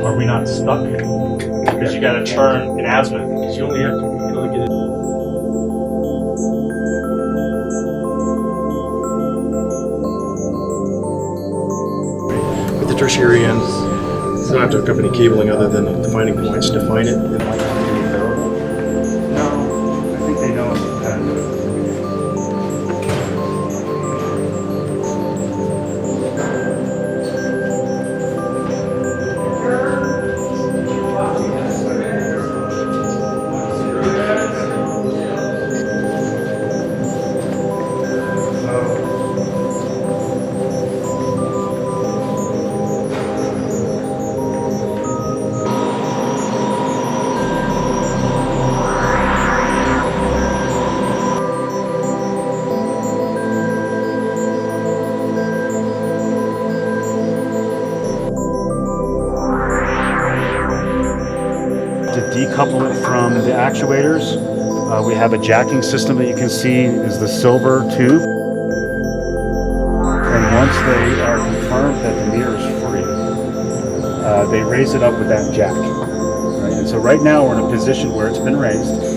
Are we not stuck? Because you got to turn in azimuth. Because you only get it. With the tertiary end, you don't have to hook up any cabling other than the defining points, define it. No, I think they know how to do it. To decouple it from the actuators, we have a jacking system that you can see is the silver tube. And once they are confirmed that the meter is free, they raise it up with that jack. Right? And so right now we're in a position where it's been raised.